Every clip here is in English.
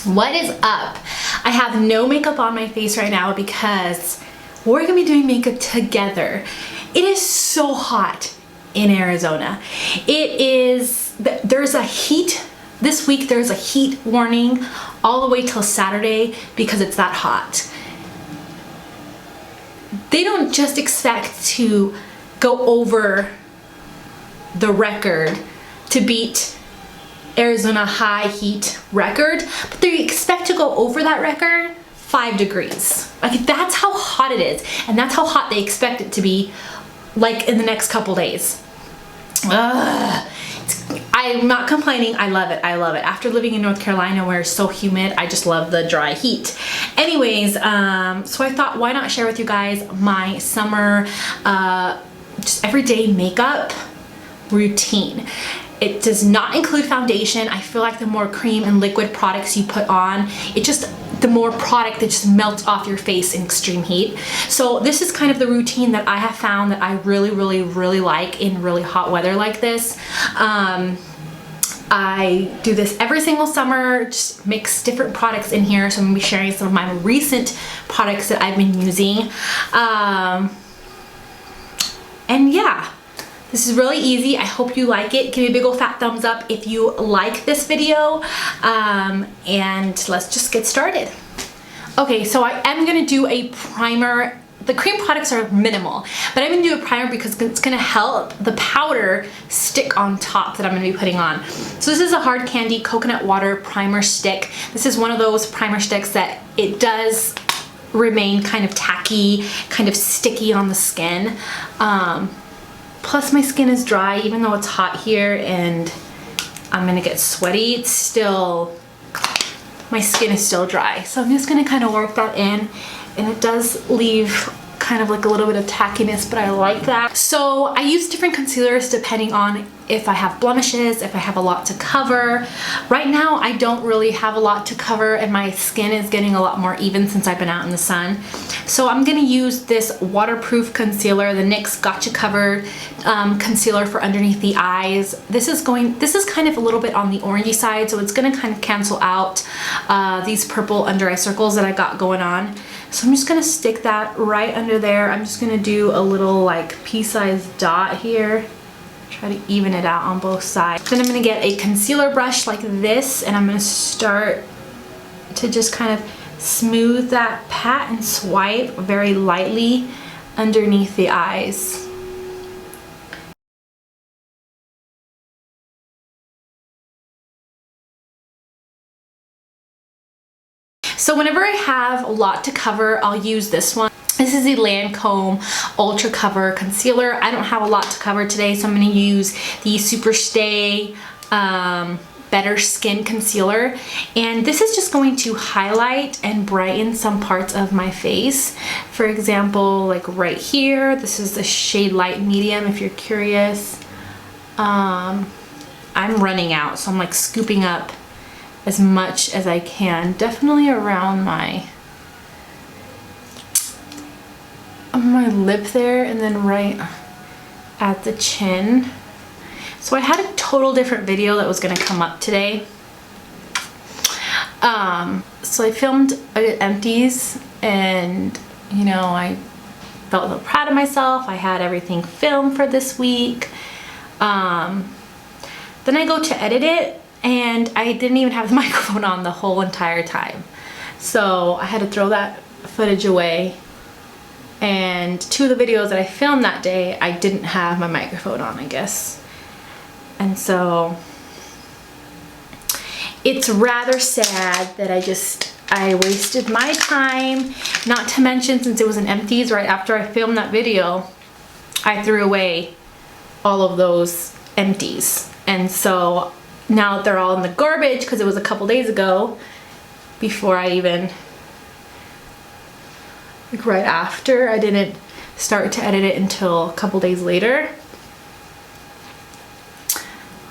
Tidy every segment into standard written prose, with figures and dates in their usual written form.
What is up? I have no makeup on my face right now because we're gonna be doing makeup together. It is so hot in Arizona. There's a heat, this week there's a heat warning all the way till Saturday because it's that hot. They don't just expect to go over the record to beat Arizona high heat record, but they expect to go over that record 5 degrees. Like, that's how hot it is, and that's how hot they expect it to be, like, in the next couple days. I'm not complaining. I love it. I love it. After living in North Carolina where it's so humid, I just love the dry heat. Anyways, so I thought, why not share with you guys my summer just everyday makeup routine. It does not include foundation. I feel like the more cream and liquid products you put on, the more product that just melts off your face in extreme heat. So this is kind of the routine that I have found that I really like in really hot weather like this. I do this every single summer, just mix different products in here. So I'm gonna be sharing some of my recent products that I've been using. And yeah. This is really easy. I hope you like it. Give me a big old fat thumbs up if you like this video. And let's just get started. Okay, so I am gonna do a primer. The cream products are minimal, but I'm gonna do a primer because it's gonna help the powder stick on top that I'm gonna be putting on. So this is a Hard Candy Coconut Water Primer Stick. This is one of those primer sticks that it does remain kind of tacky, kind of sticky on the skin. Plus my skin is dry, even though it's hot here and I'm gonna get sweaty, it's still, my skin is still dry. So I'm just gonna kind of work that in, and it does leave kind of like a little bit of tackiness, but I like that. So I use different concealers depending on if I have blemishes, if I have a lot to cover. Right now I don't really have a lot to cover and my skin is getting a lot more even since I've been out in the sun. So I'm gonna use this waterproof concealer, the NYX Gotcha Covered concealer for underneath the eyes. This is kind of a little bit on the orangey side, so it's gonna kind of cancel out these purple under eye circles that I got going on. So I'm just gonna stick that right under there. I'm just gonna do a little like pea-sized dot here. Try to even it out on both sides. Then I'm gonna get a concealer brush like this, and I'm gonna start to just kind of smooth that pat and swipe very lightly underneath the eyes. So whenever I have a lot to cover, I'll use this one. This is the Lancome Ultra Cover Concealer. I don't have a lot to cover today, so I'm going to use the Superstay Better Skin Concealer. And this is just going to highlight and brighten some parts of my face. For example, like right here, this is the shade Light Medium if you're curious. I'm running out, so I'm like scooping up as much as I can, definitely around my lip there, and then right at the chin. So I had a total different video that was gonna come up today. So I filmed empties, and you know, I felt so proud of myself. I had everything filmed for this week. Then I go to edit it, and I didn't even have the microphone on the whole entire time. So I had to throw that footage away. And 2 of the videos that I filmed that day, I didn't have my microphone on, I guess. And so it's rather sad that I wasted my time. Not to mention, since it was an empties right after I filmed that video, I threw away all of those empties. And so now they're all in the garbage because it was a couple days ago before I even, like right after, I didn't start to edit it until a couple days later.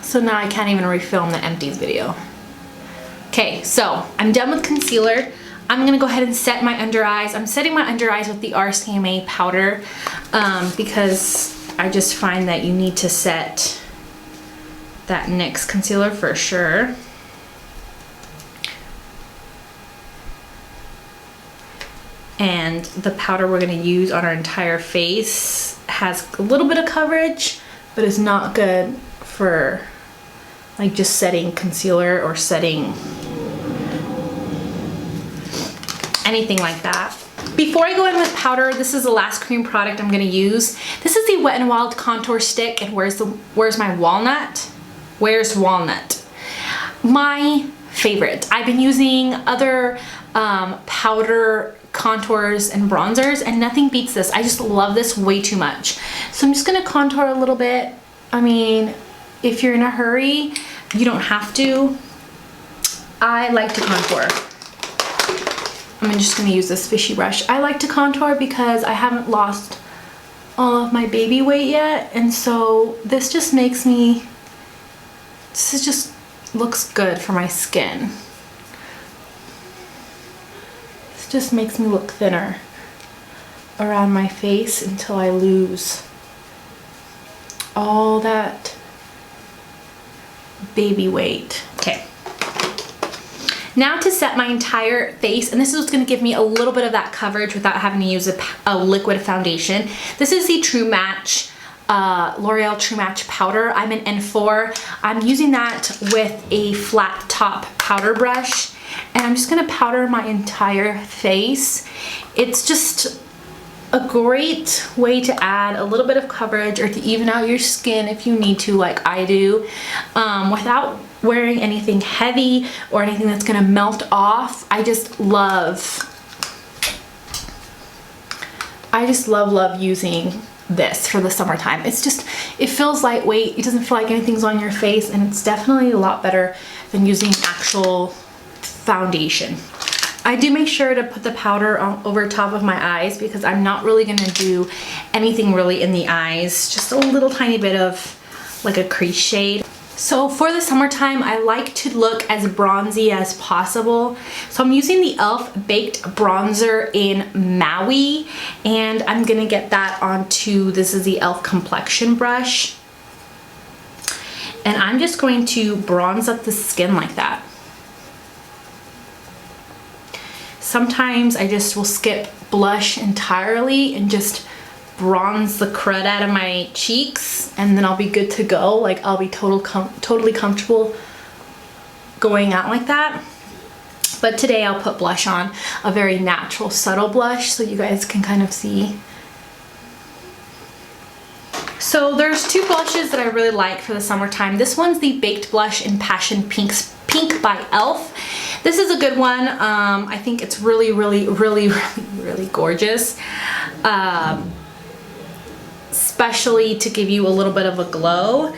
So now I can't even refilm the empties video. Okay, so I'm done with concealer. I'm gonna go ahead and set my under eyes. I'm setting my under eyes with the RCMA powder because I just find that you need to set that NYX concealer for sure. And the powder we're gonna use on our entire face has a little bit of coverage, but is not good for like just setting concealer or setting anything like that. Before I go in with powder, this is the last cream product I'm gonna use. This is the Wet n Wild contour stick, and where's my walnut? Where's walnut? My favorite. I've been using other powder contours and bronzers, and nothing beats this. I just love this way too much. So I'm just gonna contour a little bit. I mean, if you're in a hurry, you don't have to. I like to contour. I'm just gonna use this fishy brush. I like to contour because I haven't lost all of my baby weight yet, and so this just makes me, this just looks good for my skin. This just makes me look thinner around my face until I lose all that baby weight. Okay. Now to set my entire face, and this is gonna give me a little bit of that coverage without having to use a liquid foundation. This is the True Match, L'Oreal True Match powder. I'm in N4. I'm using that with a flat top powder brush, and I'm just gonna powder my entire face. It's just a great way to add a little bit of coverage or to even out your skin if you need to, like I do, without wearing anything heavy or anything that's gonna melt off. I just love using this for the summertime. It's just, it feels lightweight. It doesn't feel like anything's on your face, and it's definitely a lot better than using actual foundation. I do make sure to put the powder over top of my eyes because I'm not really gonna do anything really in the eyes, just a little tiny bit of like a crease shade. So for the summertime, I like to look as bronzy as possible. So I'm using the e.l.f. Baked Bronzer in Maui, and I'm gonna get that onto, this is the e.l.f. Complexion brush. And I'm just going to bronze up the skin like that. Sometimes I just will skip blush entirely and just bronze the crud out of my cheeks, and then I'll be good to go. Like, I'll be totally comfortable going out like that. But today I'll put blush on, a very natural, subtle blush, so you guys can kind of see. So there's two blushes that I really like for the summertime. This one's the Baked Blush in Passion Pink by e.l.f. This is a good one. I think it's really gorgeous. Especially to give you a little bit of a glow.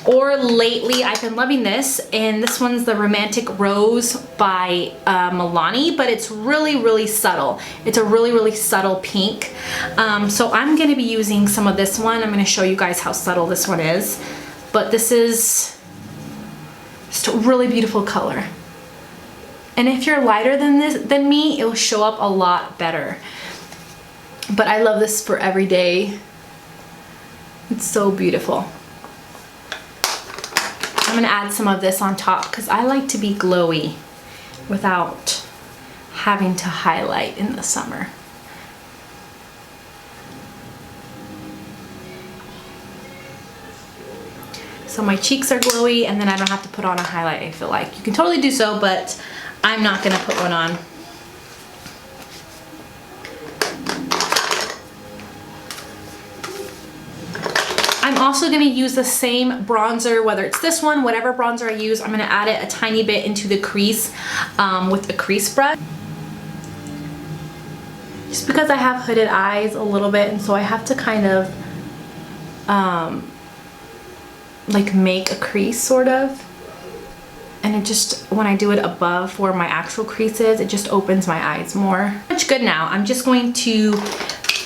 Or lately, I've been loving this, and this one's the Romantic Rose by Milani, but it's really subtle. It's a really subtle pink. So I'm gonna be using some of this one. I'm gonna show you guys how subtle this one is. But this is just a really beautiful color. And if you're lighter than me, it'll show up a lot better. But I love this for every day. It's so beautiful. I'm gonna add some of this on top because I like to be glowy without having to highlight in the summer. So my cheeks are glowy, and then I don't have to put on a highlight, I feel like. You can totally do so, but I'm not gonna put one on. I'm also gonna use the same bronzer, whether it's this one, whatever bronzer I use, I'm gonna add it a tiny bit into the crease with a crease brush. Just because I have hooded eyes a little bit, and so I have to kind of like make a crease sort of. And it just, when I do it above where my actual crease is, it just opens my eyes more. It's good now. I'm just going to,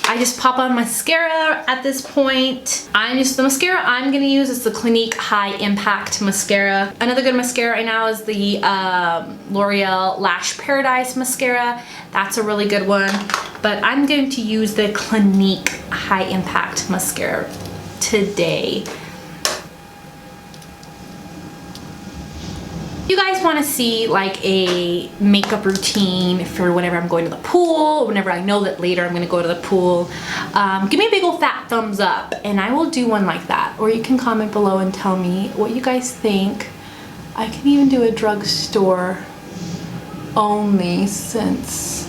I just pop on mascara at this point. The mascara I'm gonna use is the Clinique High Impact Mascara. Another good mascara right now is the L'Oreal Lash Paradise Mascara. That's a really good one. But I'm going to use the Clinique High Impact Mascara You guys want to see like a makeup routine for whenever I'm going to the pool, whenever I know that later I'm going to go to the pool, give me a big old fat thumbs up and I will do one like that. Or you can comment below and tell me what you guys think. I can even do a drugstore only since,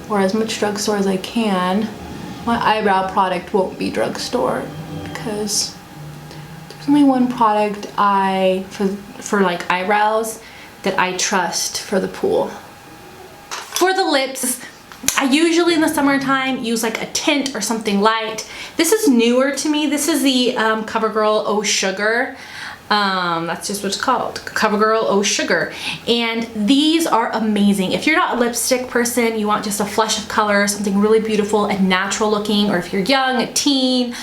or as much drugstore as I can. My eyebrow product won't be drugstore because there's only one product for like eyebrows that I trust for the pool. For the lips, I usually in the summertime use like a tint or something light. This is newer to me. This is the Covergirl Oh Sugar. That's just what it's called, Covergirl Oh Sugar, and these are amazing. If you're not a lipstick person, you want just a flush of color, something really beautiful and natural looking, or if you're young, a teen,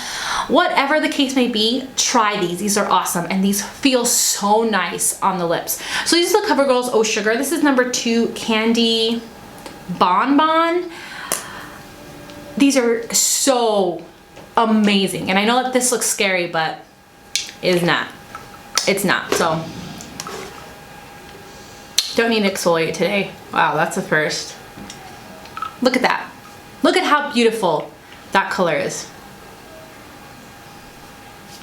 whatever the case may be, try these. These are awesome and these feel so nice on the lips. So these are the Covergirl's Oh Sugar. This is number 2 Candy Bonbon. These are so amazing, and I know that this looks scary, but it is not. It's not, so don't need to exfoliate today. Wow, that's a first. Look at that. Look at how beautiful that color is.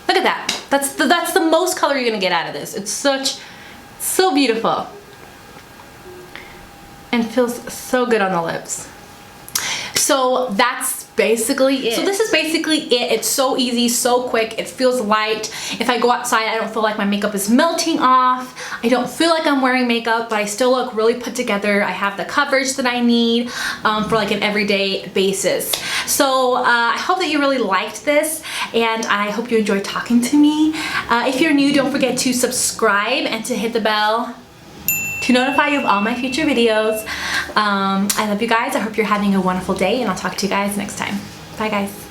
Look at that. That's the most color you're gonna get out of this. It's so beautiful and feels so good on the lips. So that's basically it. So this is basically it. It's so easy, so quick. It feels light. If I go outside, I don't feel like my makeup is melting off. I don't feel like I'm wearing makeup, but I still look really put together. I have the coverage that I need for like an everyday basis. So I hope that you really liked this, and I hope you enjoyed talking to me. If you're new, don't forget to subscribe and to hit the bell to notify you of all my future videos. I love you guys. I hope you're having a wonderful day, and I'll talk to you guys next time. Bye guys.